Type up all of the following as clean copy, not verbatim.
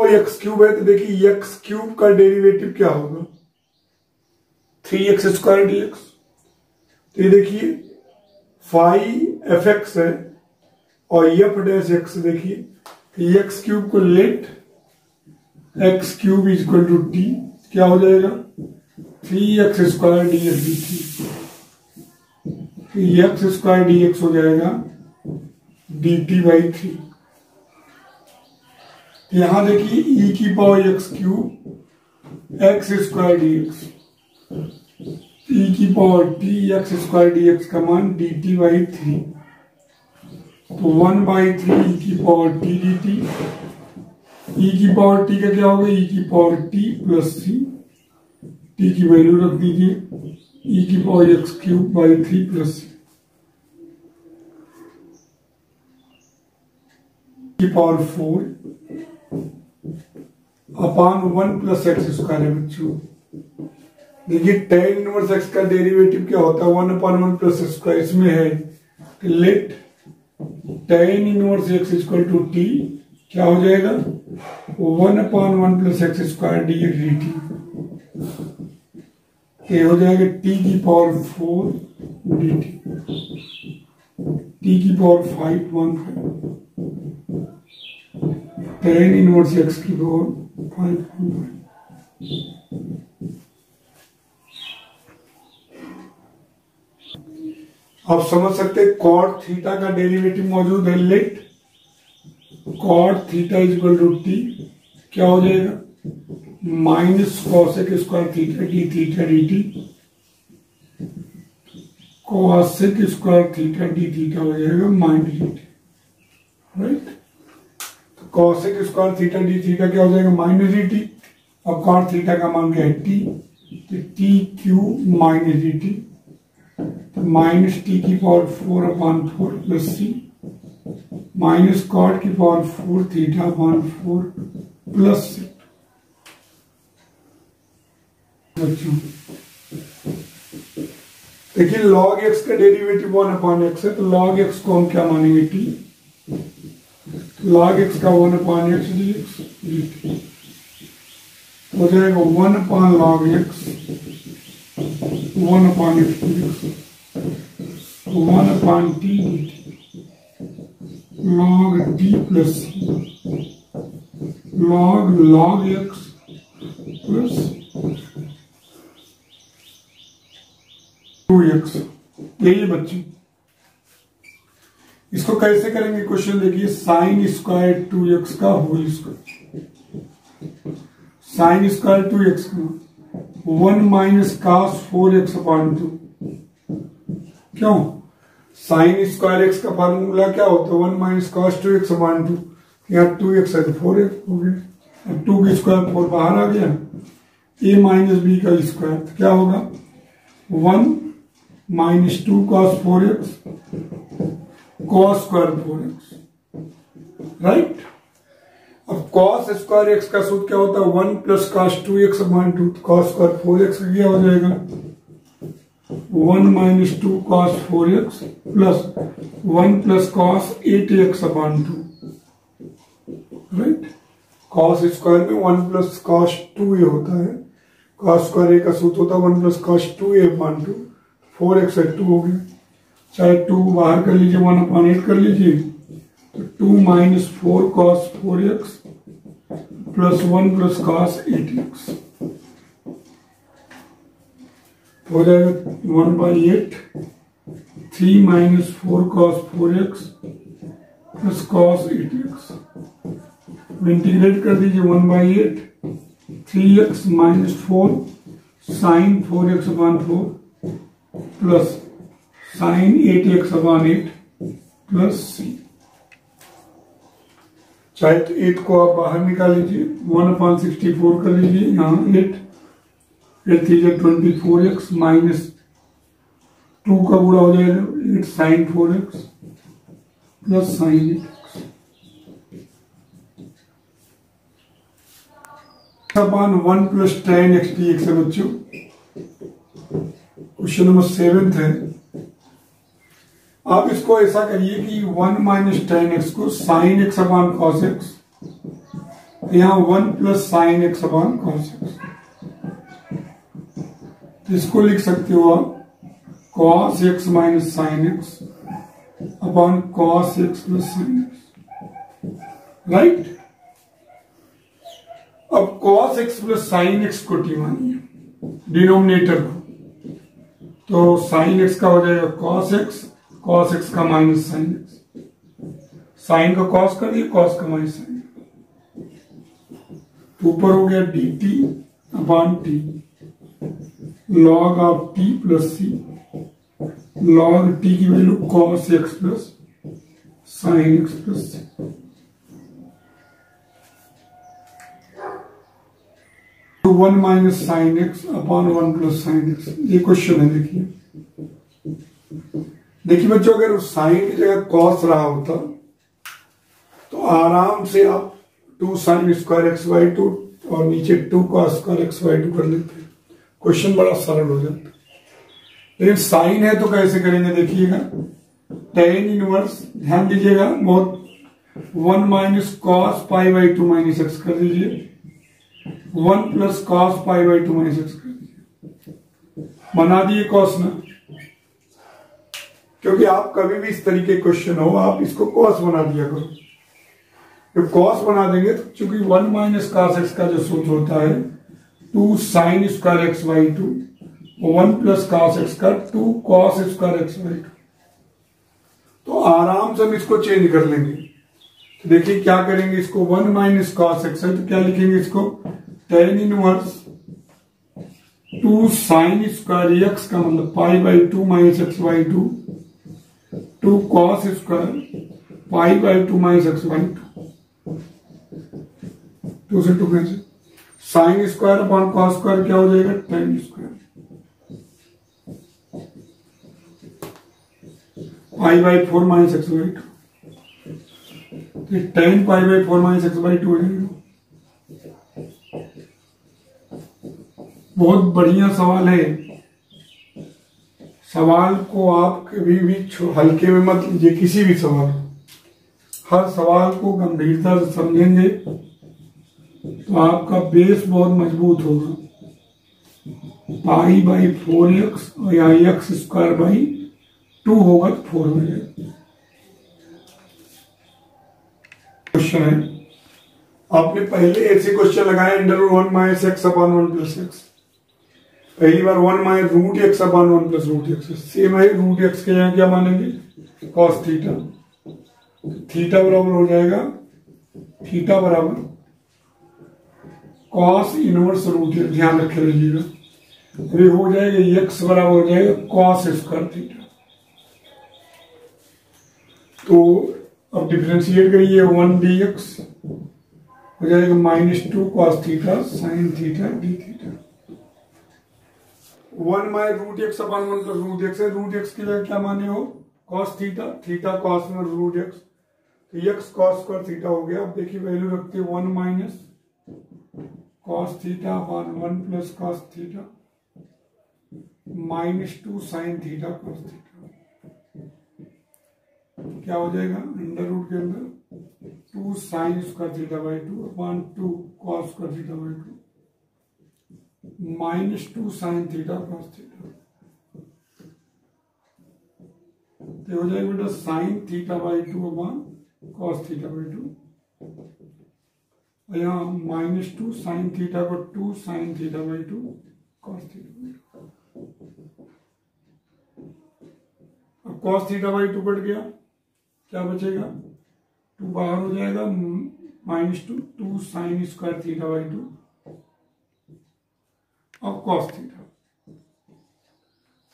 X cube है तो देखिए एक्स क्यूब का डेरिवेटिव क्या होगा 3x स्क्वायर dx। तो ये देखिए फाई एफ एक्स है और एफ डैश एक्स देखिए एक्स क्यूब को let x cube is equal to t क्या हो जाएगा 3x square dx dt। X square dx हो जाएगा dt बाई 3। यहां देखिए e की power x cube x square dx e की power t x square dx का मान dt बाई 3। तो 1/3 e की पावर t dt। e की पावर t का क्या होगा e की power t plus c। t की वैल्यू रख दीजिए e की power x cube by 3 plus c की power 4 upon 1 plus x square है बच्चों। देखिए tan इनवर्स x का डेरिवेटिव क्या होता है 1/1 प्लस स्क्वायर। इसमें है let tan inverse x equal to t क्या हो जाएगा 1/1 plus x square dx dt। ये हो जाएगा t की पावर 4 dt t की पावर 5 1/5 tan इनवर्स x की पावर 5 आप समझ सकते हैं कॉट थीटा का डेरिवेटिव मौजूद है let cot theta is equal to t क्या हो जाएगा minus cosec square theta d theta d t cosec square theta d theta हो जाएगा माइनस डी टी राइट। तो cosec square theta d theta क्या हो जाएगा माइनस डी टी और कॉट थीटा का मान क्या है टी तो t cube minus d t तो माइनस टी की power 4/4 plus c minus cot की पावर 4 थीटा/4 प्लस सी। बच्चों देखिए log x का डेरिवेटिव 1/x है तो log x को हम क्या मानेंगे t log x का 1/x dx dt हो जाएगा 1/log x 1/x dx 1/t dt log t plus log x plus 2x। यही बच्चे इसको कैसे करेंगे क्वेश्चन देखिए साइन स्क्वायर 2x का whole square sine square 2x का 1 माइनस cos 4x/2 क्यों साइन स्क्वायर x का फार्मूला क्या होता है 1 माइनस cos 2x/2 यहाँ 2x है तो 4x हो गया अब 2 का स्क्वायर 4 बाहर आ गया a माइनस b का स्क्वायर तो क्या होगा 1 minus 2 cos 4x cos square 4x right. अब cos स्क्वायर x का सूत्र क्या होता है 1 plus cos 2x/2 cos square 4x क्या हो जाएगा 1 minus 2 cos 4x plus 1 plus cos 8x/2 right. cos square में 1 प्लस cos 2a होता है cos स्क्वायर a का सूत्र होता है 1 प्लस cos 2a/2 4x 2 हो गया चाहे 2 बाहर कर लीजिए 1/8 कर लीजिए तो 2 minus 4 cos 4x plus 1 plus cos 8x हो जाएगा 1/8 3 minus 4 cos 4x plus cos 8x integrate कर दीजिए 1/8 3x minus 4 sine 4x/4 plus sine 8x/8 plus C चाहे तो 8 को आप बाहर निकाल लीजिए 1/64 कर लीजिए यहाँ 8 24x माइनस 2 का गुणा हो जाएगा 8 sine 4x plus sine 8x 1 plus tan x dx है बच्चों। क्वेश्चन नंबर 7 है आप इसको ऐसा करिए कि 1 माइनस tan x को sin x/cos x यहाँ 1 plus sine x upon cos x, तो इसको लिख सकते हो आप cos x minus sine x upon cos x plus sine x, right. अब cos x plus sine x को टी मानिए डिनोमिनेटर को, तो साइन एक्स का हो जाएगा कॉस एक्स का माइनस साइन एक्स, साइन का कॉस कर दिया, कॉस का माइनस साइन, ऊपर हो गया d t upon t log of t plus C, log t की value cos x plus sine x plus C. तो 1 minus sine x upon 1 plus sine x, ये क्वेश्चन है। देखिए बच्चों, अगर साइन की जगह कॉस रहा होता तो आराम से आप 2 साइन स्क्वायर एक्स बाई 2 और नीचे 2 कॉस स्क्वायर एक्स बाई 2 कर लेते, क्वेश्चन बड़ा सरल हो जाता। लेकिन साइन है तो कैसे करेंगे, देखिएगा tan इनवर्स, ध्यान दीजिएगा बहुत, 1 minus cos pi by 2 minus x कर दीजिए, 1 plus cos pi by 2 minus x कर दीजिए, बना दिए कॉस ना। क्योंकि आप कभी भी इस तरीके क्वेश्चन हो आप इसको कॉस बना दिया करो, जब कॉस बना देंगे तो चूंकि 1 माइनस कॉस एक्स का जो सूत्र होता है 2 sine square x by 2, 1 plus cos x का 2 कॉस स्क्वायर एक्स बाई 2, तो आराम से हम इसको चेंज कर लेंगे। तो देखिए क्या करेंगे, इसको 1 माइनस कॉस एक्स है तो क्या लिखेंगे इसको tan inverse 2 sine square x का मतलब pi by 2 minus x by 2, 2 cos square pi by 2 minus x by 2, 2 से 2 cancel, sine square upon cos square क्या हो जाएगा tan square pi by 4 minus x by 2, tan pi by 4 minus x by 2 हो जाएगा। बहुत बढ़िया सवाल है, सवाल को आप कभी भी हल्के में मत लीजिए, किसी भी सवाल को, हर सवाल को गंभीरता से समझेंगे तो आपका बेस बहुत मजबूत होगा। पाई बाई 4x और यहाँ एक्स स्क्वायर बाई 2 होगा तो 4 हो जाएगा। क्वेश्चन है, आपने पहले ऐसे क्वेश्चन लगाए √1 minus x upon 1 plus x, पहली बार 1 minus root x upon 1 plus root x, same है रूट एक्स के यहाँ क्या मानेंगे कॉस थीटा, थीटा बराबर हो जाएगा, थीटा बराबर कॉस इनवर्स रूट एक्स, ध्यान रखे रहिएगा, ये हो जाएगा एक्स बराबर हो जाएगा कॉस स्क्वायर थीटा। तो अब डिफरेंशिएट करिए 1 dx हो जाएगा -2 cos theta sin theta d theta. 1 minus root x upon 1 plus root x है, रूट एक्स के लिए क्या माने हो cos थीटा, थीटा cos में रूट एक्स, तो x cos स्क्वायर थीटा हो गया। अब देखिए वैल्यू रखते हैं 1 minus cos theta upon 1 plus cos theta -2 sin theta cos theta, क्या हो जाएगा अंडर रूट के अंदर 2 sine square theta by 2 upon 2 cos square theta by 2 -2 sine theta cos theta, तो हो जाएगा बेटा sine theta by 2 upon cos theta by 2, और यहाँ -2 साइन थीटा को 2 sine theta by 2 cos theta by 2। अब कॉस थीटा बाई 2 कट गया, क्या बचेगा 2 बाहर हो जाएगा, -2 साइन स्क्वायर थीटा बाई 2 और cos theta,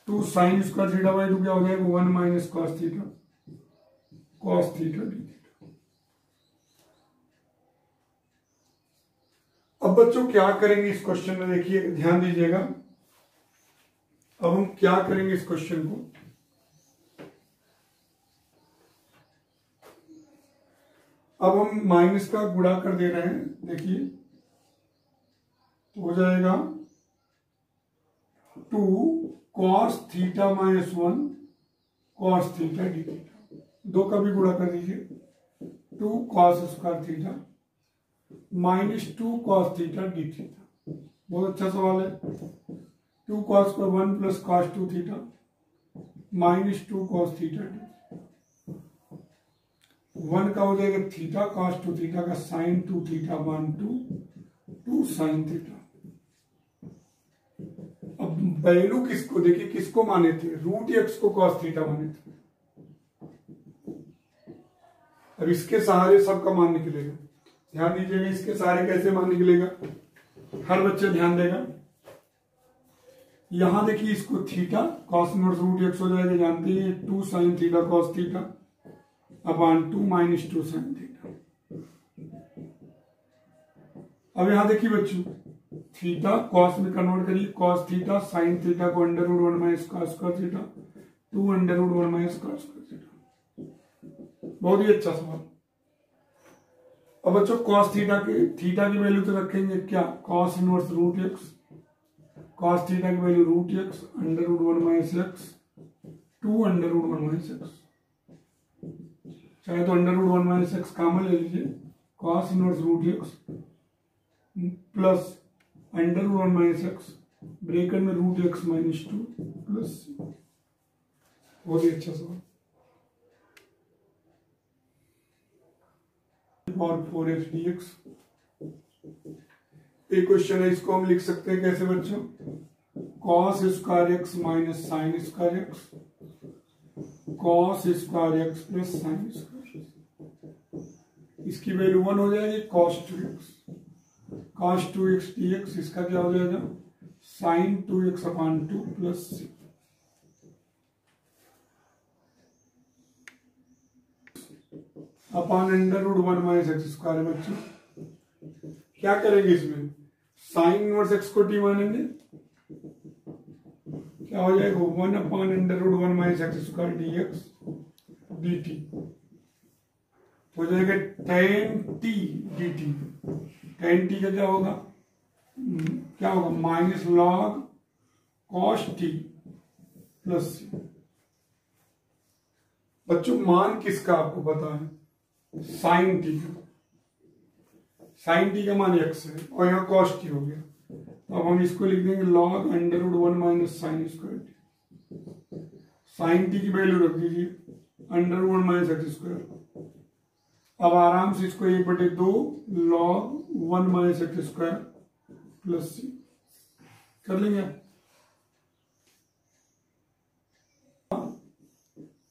2 sine square theta by 2 क्या हो जाएगा 1 minus cos theta d theta. अब बच्चों क्या करेंगे इस क्वेश्चन में, देखिए ध्यान दीजिएगा, अब हम क्या करेंगे इस क्वेश्चन को, अब हम माइनस का गुणा कर दे रहे हैं, देखिए हो जाएगा 2 cos theta -1 cos theta d theta, 2 का भी गुणा कर दीजिए, 2 cos square theta -2 cos theta d theta. बहुत अच्छा सवाल है। 2 cos को 1 plus cos 2 theta -2 cos theta D. 1 का हो जाएगा थीटा, cos 2 थीटा का sin 2 थीटा 2 sin थीटा। अब वैल्यू किसको देखिए, किसको माने थे, √x को cos थीटा माने थे। अब इसके सहारे सबका मान निकलेगा। ध्यान दीजिएगा, इसके सहारे कैसे मान निकलेगा, हर बच्चे ध्यान देगा। यहां देखिए इसको थीटा cos इनवर्स √x हो जाएगा, जानते हैं 2 sin theta cos theta upon 2 -2 sin theta. अब यहां देखिए बच्चों, थीटा cos में कन्वर्ट करिए, cos थीटा sin थीटा को √1 minus cos theta 2 √1 minus cos theta. बहुत ही अच्छा सवाल। अब बच्चों cos थीटा की वैल्यू तो रखेंगे क्या, cos inverse √x, cos theta की value √x √1 minus x 2 √1 minus x। चाहे तो √1 माइनस x कॉमन ले लीजिए, cos inverse √x plus √1 minus x bracket में √x माइनस 2 प्लस। बहुत ही अच्छा सवाल। और 4x dx एक क्वेश्चन है, इसको हम लिख सकते हैं कैसे बच्चों, cos square x minus sine square x cos square x plus sine square. इसकी वैल्यू 1 हो जाएगी, cos 2x dx। इसका क्या हो जाएगा, sin 2x upon 2 plus upon √1 minus x square. बच्चों क्या करेंगे इसमें, साइन इनवर्स x को t मानेंगे, क्या हो जाएगा 1 upon √1 minus x square dx dt हो जाएगा tan t dt। tan t का क्या होगा, minus log cos t plus. बच्चों मान किसका आपको पता है, साइन टी का। साइन टी का मान x है और यहाँ cos t हो गया, तो अब हम इसको लिख देंगे log √1 minus sine square t. Sine t की वैल्यू रख दीजिए √1 माइनस x स्क्वायर। अब आराम से इसको 1/2 log 1 minus x square plus c कर लेंगे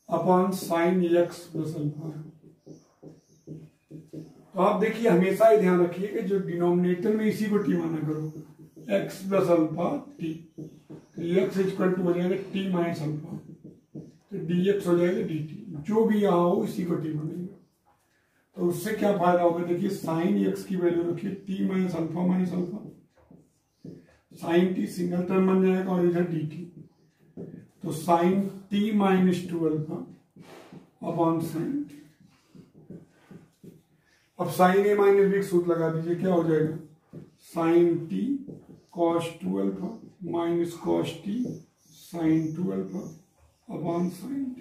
upon sine x plus alpha. तो आप देखिए हमेशा ही ध्यान रखिए कि जो डिनोमिनेटर में इसी को टी माना करो, x प्लस अल्फा टी, तो x इक्वल टू हो जाएगा t माइनस अल्फा, तो dx हो जाएगा dt। जो भी यहाँ हो इसी को टी मानेगा। तो उससे क्या फायदा होगा, देखिए साइन x की वैल्यू रखिए t minus alpha, sine t single term बन जाएगा और इधर dt, तो साइन t minus 2 alpha upon sine t। अब साइन a माइनस b सूत्र लगा दीजिए, क्या हो जाएगा sine t cos 2 alpha minus cos t sine 2 alpha upon sine t।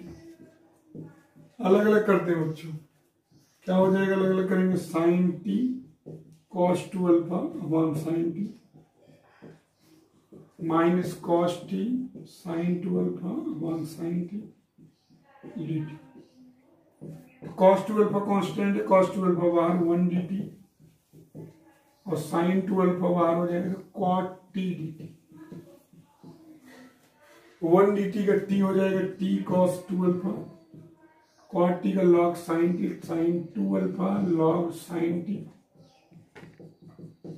अलग अलग करते हैं बच्चों, क्या हो जाएगा, अलग अलग करेंगे, sine t cos 2 alpha upon sine t minus cos t sine 2 alpha upon sine t dt। cos 2 alpha constant है, cos 2 अल्फा बाहर 1 dt और sin 2 अल्फा बाहर हो जाएगा cot t dt। 1 dt का t हो जाएगा t cos 2 alpha, cot t का log sin t sin 2 alpha log sin t।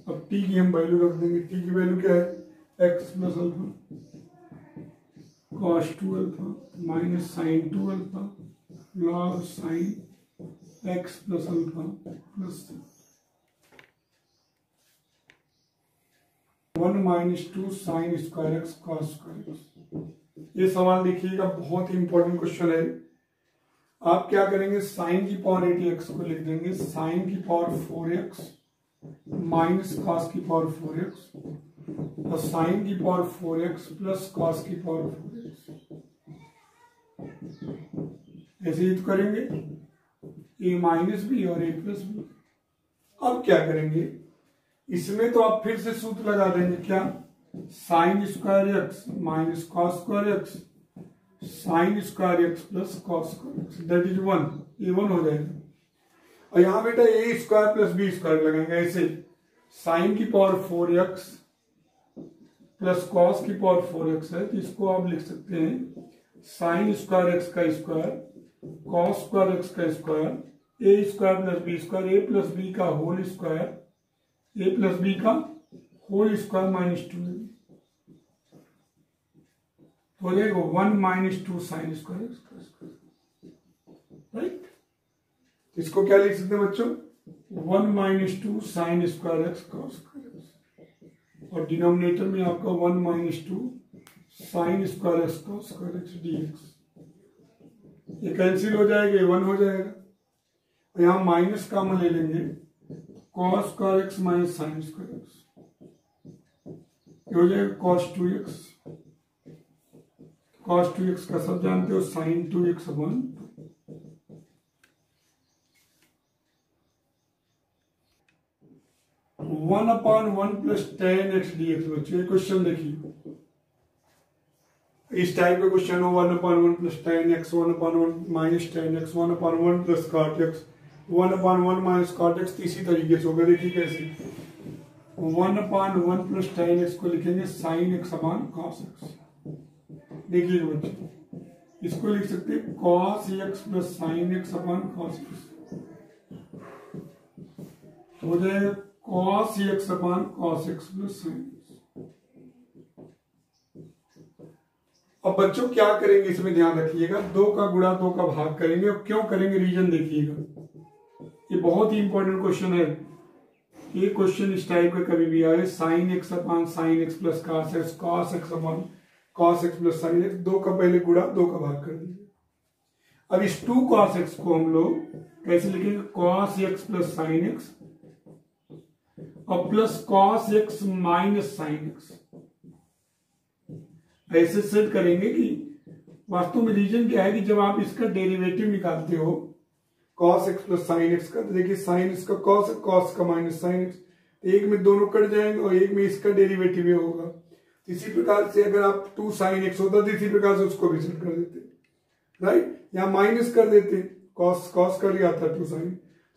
अब t की हम वैल्यू रख देंगे, t की वैल्यू क्या है x plus alpha cos 2 alpha minus sin 2 alpha log sin x plus alpha plus 1 minus 2 sine square x cos square x. ये सवाल देखिएगा, बहुत ही इंपॉर्टेंट क्वेश्चन है। आप क्या करेंगे, साइन की पावर 8x को लिख देंगे साइन की पावर 4x माइनस कॉस की पावर 4x और साइन की पावर 4x प्लस कॉस की पावर 4x। ऐसे ही तो करेंगे, a माइनस बी और a प्लस बी। अब क्या करेंगे, इसमें तो आप फिर से सूत्र लगा देंगे, क्या, sign square x minus cos square x sign square x plus cos square x that is 1, ये 1 हो जाएगा। और यहां बेटा ए स्क्वायर प्लस बी स्क्वायर लगाएंगे, ऐसे साइन की पावर 4x प्लस कॉस की पावर 4x है, तो इसको आप लिख सकते हैं साइन स्क्वायर एक्स का स्क्वायर कॉस स्क्वायर एक्स का square A square plus B square A plus B का whole square A plus B का होल स्क्वायर माइनस 2 हो जाएगा 1 माइनस 2 साइन स्क्वायर एक्स का स्क्वायर, राइट। इसको क्या लिख सकते हैं बच्चों, 1 minus 2 sine square x cos square x, और डिनोमिनेटर में आपका 1 minus 2 sine square x cos square x dx, ये कैंसिल हो जाएगा, 1 हो जाएगा। और यहां माइनस कॉमन ले लेंगे, cos square x minus sine square x, ये हो जाएगा कॉस 2x, कॉस 2x का सब जानते हो sign 2x upon 1/1 plus 10x dx। बच्चों ये क्वेश्चन देखिए, इस टाइप का क्वेश्चन हो 1/1 plus 10x 1/1 minus 10x 1/1 plus cot x 1/1 minus cot x, इसी तरीके से होगा। देखिए कैसे, 1/1 प्लस 10x को लिखेंगे sine x upon cos x। देखिए बच्चों, इसको लिख सकते हैं cos x plus sign x upon cos x, तो हो जाएगा cos x upon cos x plus sign x। अब बच्चों क्या करेंगे, इसमें ध्यान रखिएगा, 2 का गुणा 2 का भाग करेंगे। और क्यों करेंगे, रीजन देखिएगा, ये बहुत ही इंपॉर्टेंट क्वेश्चन है। ये क्वेश्चन इस टाइप का कभी भी आए, sign x upon sine x plus cos x, cos x upon cos x plus sine x, 2 का पहले गुणा 2 का भाग कर दीजिए। अब इस 2 कॉस एक्स को हम लोग कैसे लिखेंगे, cos x plus sine x और plus cos x minus sine x, ऐसे सेट करेंगे कि वास्तव में रीजन क्या है कि जब आप इसका डेरिवेटिव निकालते हो cos x plus sine x का, तो देखिए साइन इसका cos है, cos का माइनस साइन एक्स, एक में दोनों कट जाएंगे और एक में इसका डेरिवेटिव होगा। इसी प्रकार से अगर आप 2 साइन एक्स होता तो इसी प्रकार से उसको भी सेट कर देते, राइट, यहाँ माइनस कर देते, cos कर लिया था 2 साइन।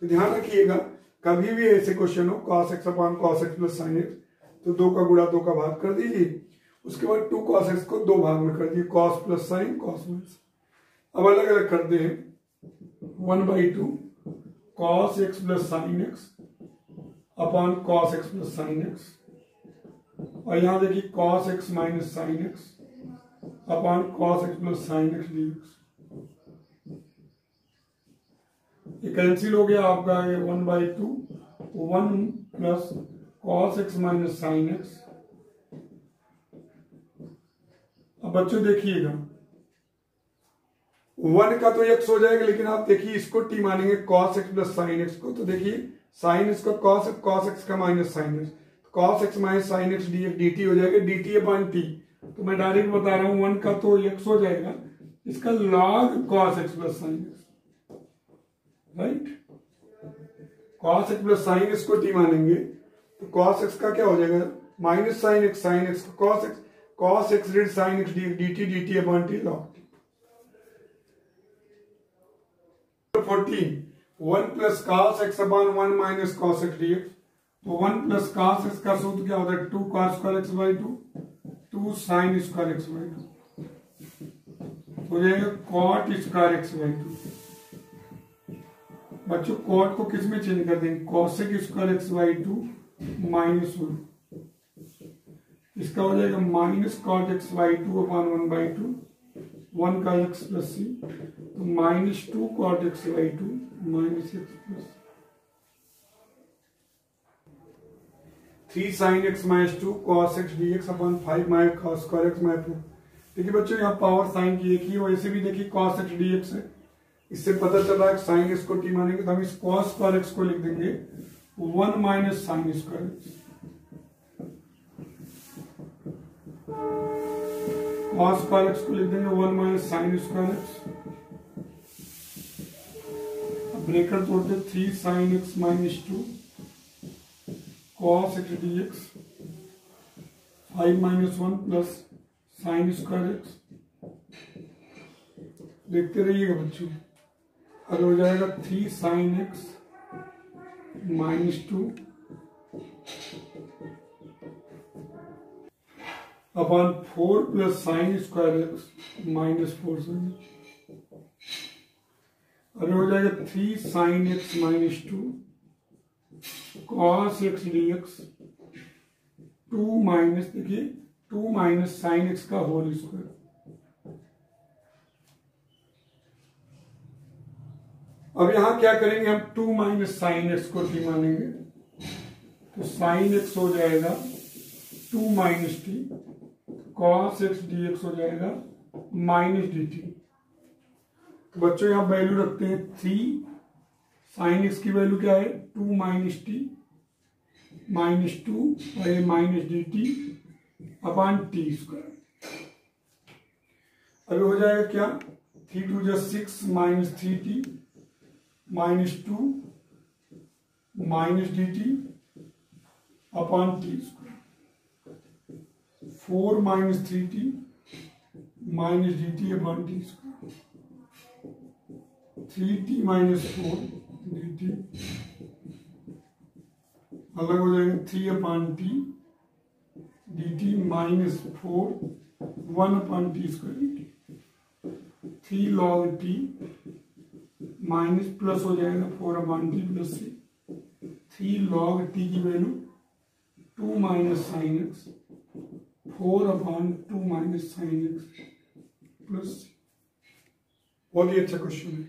तो ध्यान रखिएगा, कभी भी ऐसे क्वेश्चन हो cos x upon cos x plus sine x, तो 2 का गुणा 2 का भाग कर दीजिए, उसके बाद 2 cos x को 2 भाग में कर दिए, cos plus sign cos minus. अब अलग अलग करते हैं, 1/2 cos x plus sine x upon cos x plus sine x, और यहां देखिए cos x minus sine x upon cos x plus sine x dx, ये कैंसिल हो गया आपका, 1/2 1 plus cos x minus sine x. अब बच्चों देखिएगा, 1 का तो x हो जाएगा, लेकिन आप देखिए इसको t मानेंगे cos x plus sine x को, तो देखिए साइन इसका cos x का minus sine x, cos x minus sine x dt हो जाएगा dt अपॉन t। तो मैं डायरेक्ट बता रहा हूं 1 का तो x हो जाएगा, इसका log cos x plus sine x, right, cos x plus sine x को t मानेंगे तो cos x का क्या हो जाएगा, माइनस साइन एक्स का cos x red sine x dt upon t log t। 14 1 plus cos x upon 1 minus cos x dx, तो 1 plus cos x का सूत्र क्या होता है, 2 cos square x by 2 2 sine square x by 2 हो जाएगा cot square x by 2। बच्चों cot को किस में चेंज कर देंगे, cosec square x by 2 minus 1, इसका हो जाएगा minus cot x by 2 upon 1 by 2, 1 का x प्लस c, तो minus 2 cot x by 2 minus x plus 3 sine x minus 2 cos x dx अपॉन 5 minus cos square x minus 2। देखिए बच्चों यहाँ power sine की एक ही, वैसे भी देखिए cos x dx है, इससे पता चल रहा है साइन x को t मानेंगे तो हम इस cos स्क्वायर x को लिख देंगे 1 minus sine square x, cos square x को लिख देंगे 1 माइनस साइन स्क्वायर x, ब्रेकर तोड़ते 3 sine x minus 2 cos x d x 5 - 1 plus sine square x. देखते रहिएगा बच्चों। अब हो जाएगा 3 sin x -2 upon 4 plus sine square x -4 से। अब हो जाएगा 3 sin x -2 cos x dx 2 minus, देखिए 2 माइनस साइन एक्स का होल स्क्वायर। अब यहां क्या करेंगे हम, 2 माइनस साइन एक्स को टी मानेंगे, तो साइन एक्स हो जाएगा 2 minus T, cos x d x हो जाएगा माइनस डी टी। तो बच्चों यहां वैल्यू रखते हैं 3, साइन एक्स की वैल्यू क्या है 2 माइनस टी -2 और ये minus d t upon t square. अभी हो जाएगा क्या, 3 × 2 = 6 -3t -2 minus d t upon t square. 4 -3t minus d t upon t square. 3t - 4 d t अलग हो जाएगा 3 upon t d t -4 1 upon t square. 3 log t minus plus हो जाएगा 4 upon t plus C. 3 log t की value 2 minus sine x 4 upon 2 minus sine x plus C. बहुत ही अच्छा question है।